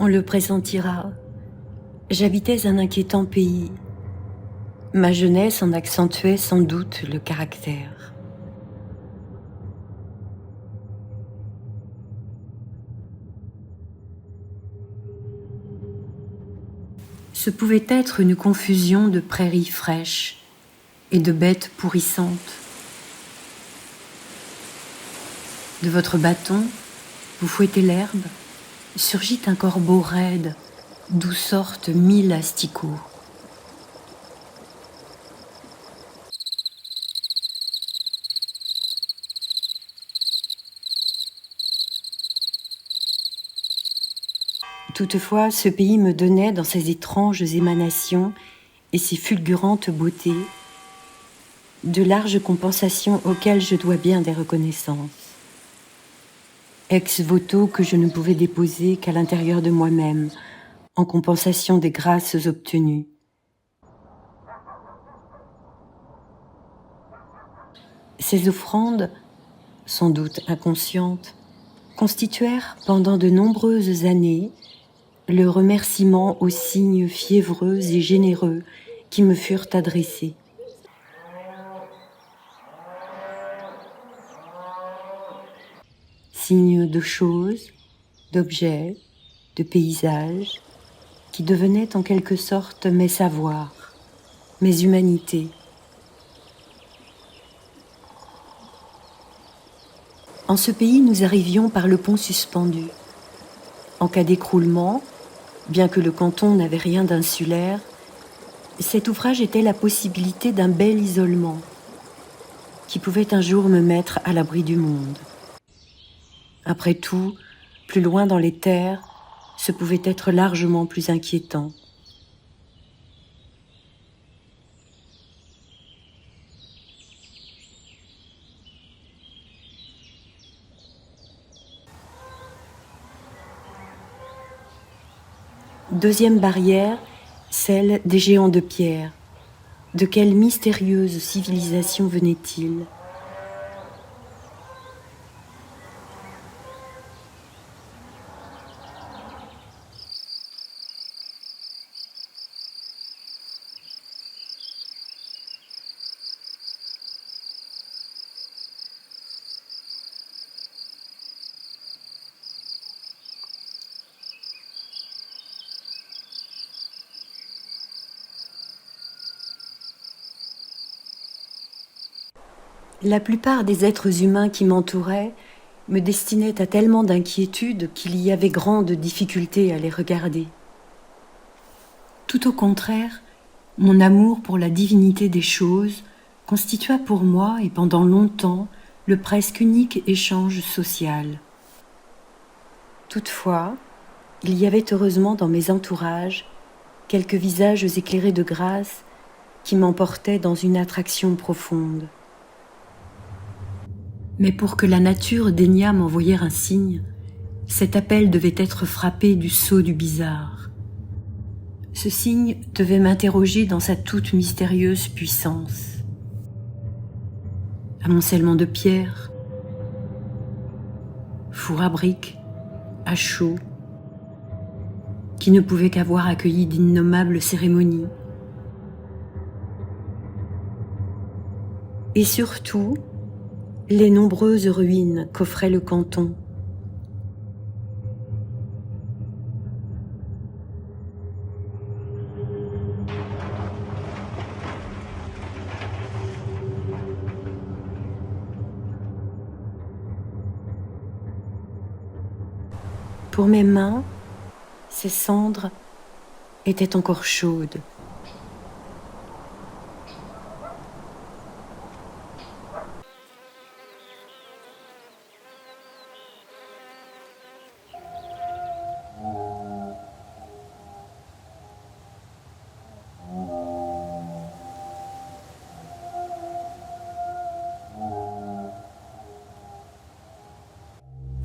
On le pressentira. J'habitais un inquiétant pays. Ma jeunesse en accentuait sans doute le caractère. Ce pouvait être une confusion de prairies fraîches et de bêtes pourrissantes. De votre bâton, vous fouettez l'herbe, surgit un corbeau raide, d'où sortent 1000 asticots. Toutefois, ce pays me donnait dans ses étranges émanations et ses fulgurantes beautés de larges compensations auxquelles je dois bien des reconnaissances. Ex voto que je ne pouvais déposer qu'à l'intérieur de moi-même, en compensation des grâces obtenues. Ces offrandes, sans doute inconscientes, constituèrent pendant de nombreuses années le remerciement aux signes fiévreux et généreux qui me furent adressés. Signes de choses, d'objets, de paysages, qui devenaient en quelque sorte mes savoirs, mes humanités. En ce pays, nous arrivions par le pont suspendu. En cas d'écroulement, bien que le canton n'avait rien d'insulaire, cet ouvrage était la possibilité d'un bel isolement qui pouvait un jour me mettre à l'abri du monde. Après tout, plus loin dans les terres, ce pouvait être largement plus inquiétant. Deuxième barrière, celle des géants de pierre. De quelle mystérieuse civilisation venaient-ils ? La plupart des êtres humains qui m'entouraient me destinaient à tellement d'inquiétude qu'il y avait grande difficulté à les regarder. Tout au contraire, mon amour pour la divinité des choses constitua pour moi et pendant longtemps le presque unique échange social. Toutefois, il y avait heureusement dans mes entourages quelques visages éclairés de grâce qui m'emportaient dans une attraction profonde. Mais pour que la nature daignât m'envoyer un signe, cet appel devait être frappé du sceau du bizarre. Ce signe devait m'interroger dans sa toute mystérieuse puissance. Amoncellement de pierres, four à briques, à chaud, qui ne pouvait qu'avoir accueilli d'innommables cérémonies. Et surtout, les nombreuses ruines qu'offrait le canton. Pour mes mains, ces cendres étaient encore chaudes.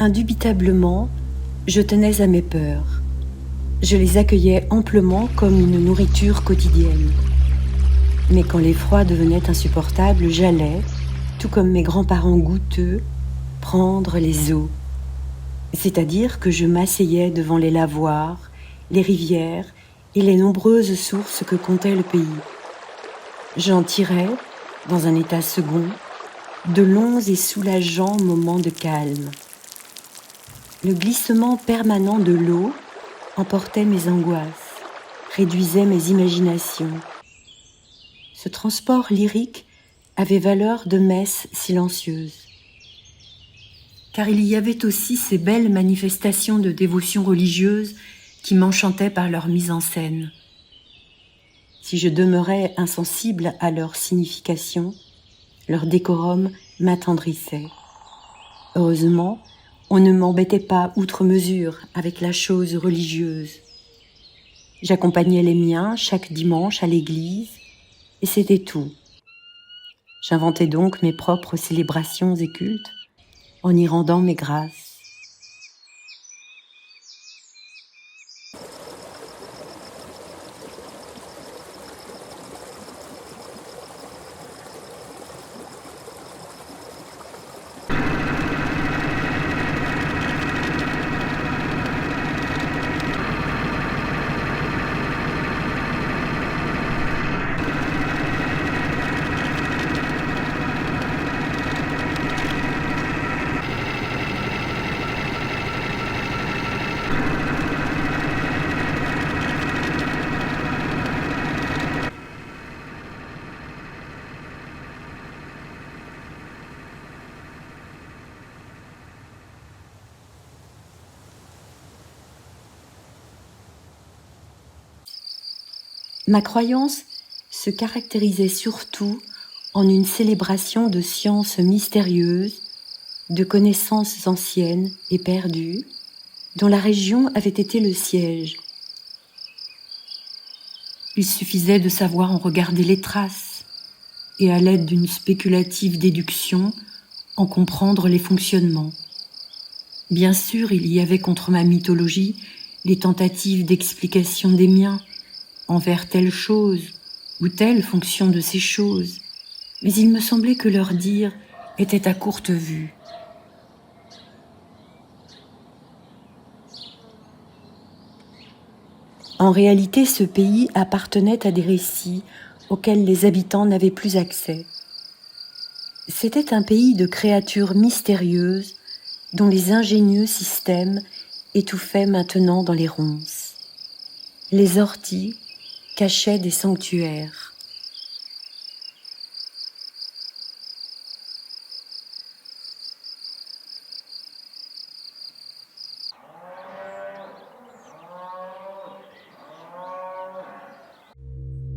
Indubitablement, je tenais à mes peurs. Je les accueillais amplement comme une nourriture quotidienne. Mais quand l'effroi devenait insupportable, j'allais, tout comme mes grands-parents goutteux, prendre les os. C'est-à-dire que je m'asseyais devant les lavoirs les rivières et les nombreuses sources que comptait le pays. J'en tirais, dans un état second, de longs et soulageants moments de calme. Le glissement permanent de l'eau emportait mes angoisses, réduisait mes imaginations. Ce transport lyrique avait valeur de messe silencieuse. Car il y avait aussi ces belles manifestations de dévotion religieuse qui m'enchantaient par leur mise en scène. Si je demeurais insensible à leur signification, leur décorum m'attendrissait. Heureusement, on ne m'embêtait pas outre mesure avec la chose religieuse. J'accompagnais les miens chaque dimanche à l'église, et c'était tout. J'inventais donc mes propres célébrations et cultes, en y rendant mes grâces. Ma croyance se caractérisait surtout en une célébration de sciences mystérieuses, de connaissances anciennes et perdues, dont la région avait été le siège. Il suffisait de savoir en regarder les traces et, à l'aide d'une spéculative déduction, en comprendre les fonctionnements. Bien sûr, il y avait contre ma mythologie les tentatives d'explication des miens envers telle chose ou telle fonction de ces choses, mais il me semblait que leur dire était à courte vue. En réalité, ce pays appartenait à des récits auxquels les habitants n'avaient plus accès. C'était un pays de créatures mystérieuses dont les ingénieux systèmes étouffaient maintenant dans les ronces. Les orties cachaient des sanctuaires.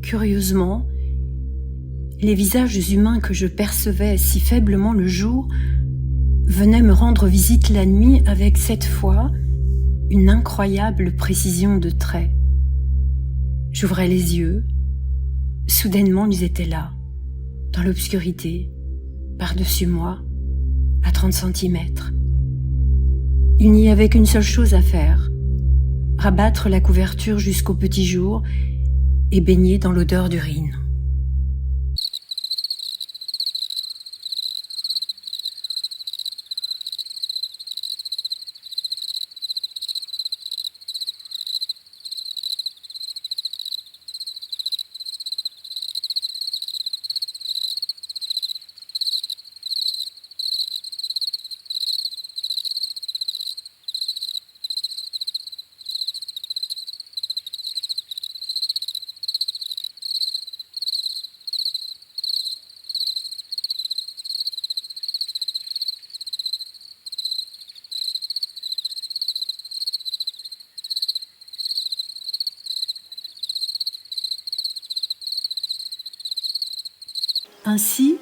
Curieusement, les visages humains que je percevais si faiblement le jour venaient me rendre visite la nuit avec cette fois une incroyable précision de traits. J'ouvrais les yeux, soudainement ils étaient là, dans l'obscurité, par-dessus moi, à 30 centimètres. Il n'y avait qu'une seule chose à faire, rabattre la couverture jusqu'au petit jour et baigner dans l'odeur d'urine. Ainsi,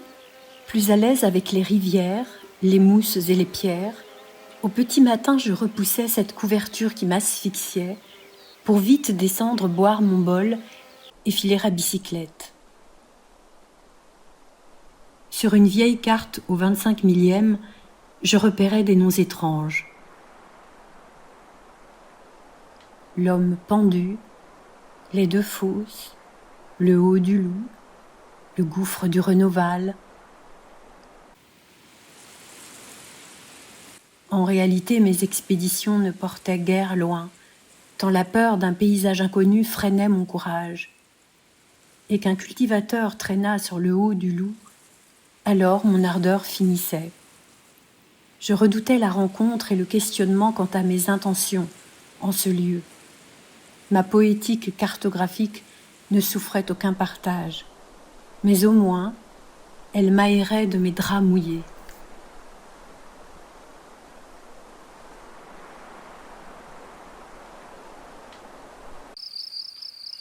plus à l'aise avec les rivières, les mousses et les pierres, au petit matin je repoussais cette couverture qui m'asphyxiait pour vite descendre boire mon bol et filer à bicyclette. Sur une vieille carte au 25 millième, je repérais des noms étranges. L'homme pendu, les deux fosses, le haut du loup, le gouffre du Renoval. En réalité, mes expéditions ne portaient guère loin, tant la peur d'un paysage inconnu freinait mon courage, et qu'un cultivateur traîna sur le haut du loup, alors mon ardeur finissait. Je redoutais la rencontre et le questionnement quant à mes intentions en ce lieu. Ma poétique cartographique ne souffrait aucun partage, mais au moins, elle m'aérait de mes draps mouillés.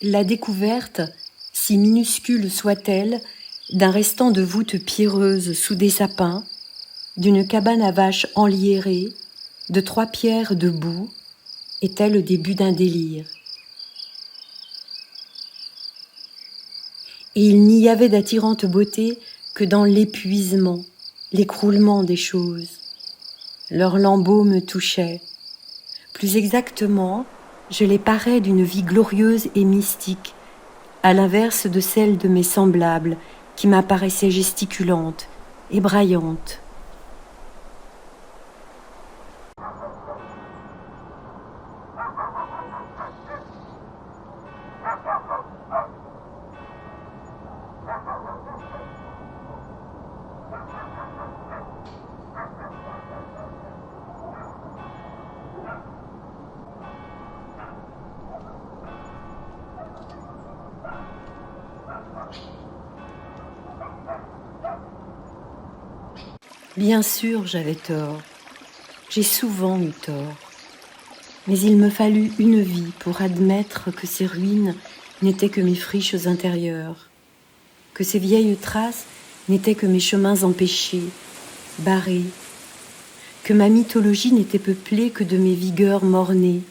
La découverte, si minuscule soit-elle, d'un restant de voûte pierreuse sous des sapins, d'une cabane à vaches enliérée, de 3 pierres debout, était le début d'un délire. Et il n'y avait d'attirante beauté que dans l'épuisement, l'écroulement des choses. Leurs lambeaux me touchaient. Plus exactement, je les parais d'une vie glorieuse et mystique, à l'inverse de celle de mes semblables, qui m'apparaissaient gesticulantes et braillantes. Bien sûr, j'avais tort. J'ai souvent eu tort. Mais il me fallut une vie pour admettre que ces ruines n'étaient que mes friches intérieures, que ces vieilles traces n'étaient que mes chemins empêchés, barrés, que ma mythologie n'était peuplée que de mes vigueurs mort-nées,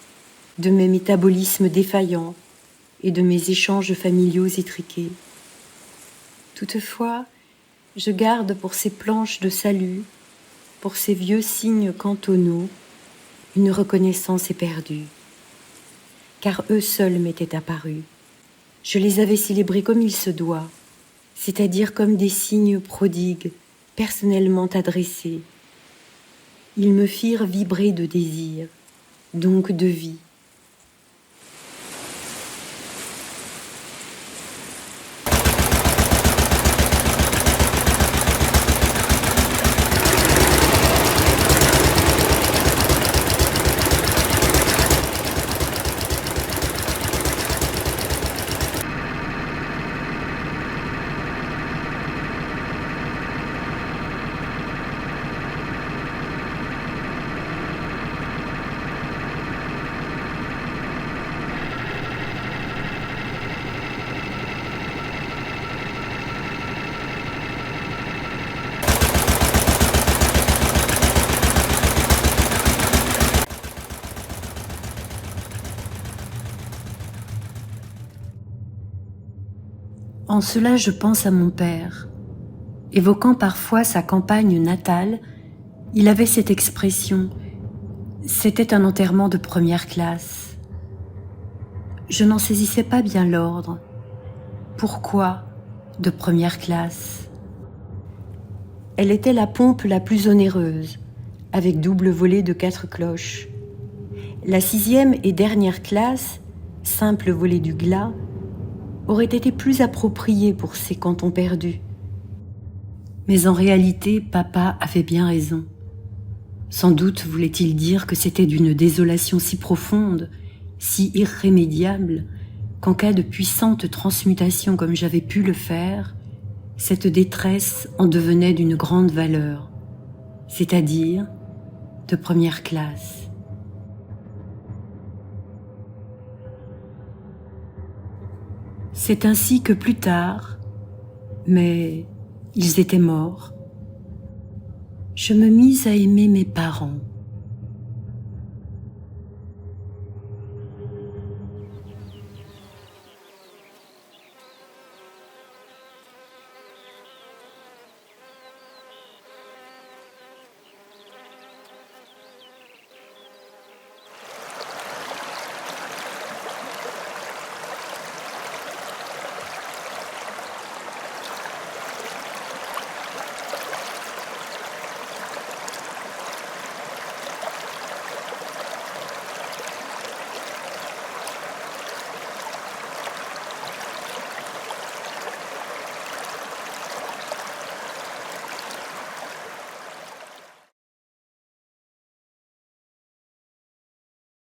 de mes métabolismes défaillants et de mes échanges familiaux étriqués. Toutefois, je garde pour ces planches de salut, pour ces vieux signes cantonaux, une reconnaissance éperdue. Car eux seuls m'étaient apparus. Je les avais célébrés comme il se doit, c'est-à-dire comme des signes prodigues, personnellement adressés. Ils me firent vibrer de désir, donc de vie. En cela, je pense à mon père. Évoquant parfois sa campagne natale, il avait cette expression « c'était un enterrement de première classe ». Je n'en saisissais pas bien l'ordre. Pourquoi de première classe? Elle était la pompe la plus onéreuse, avec double volée de 4 cloches. La 6e et dernière classe, simple volée du glas, aurait été plus appropriée pour ces cantons perdus. Mais en réalité, papa avait bien raison. Sans doute voulait-il dire que c'était d'une désolation si profonde, si irrémédiable, qu'en cas de puissante transmutation comme j'avais pu le faire, cette détresse en devenait d'une grande valeur, c'est-à-dire de première classe. C'est ainsi que plus tard, mais ils étaient morts, je me mis à aimer mes parents.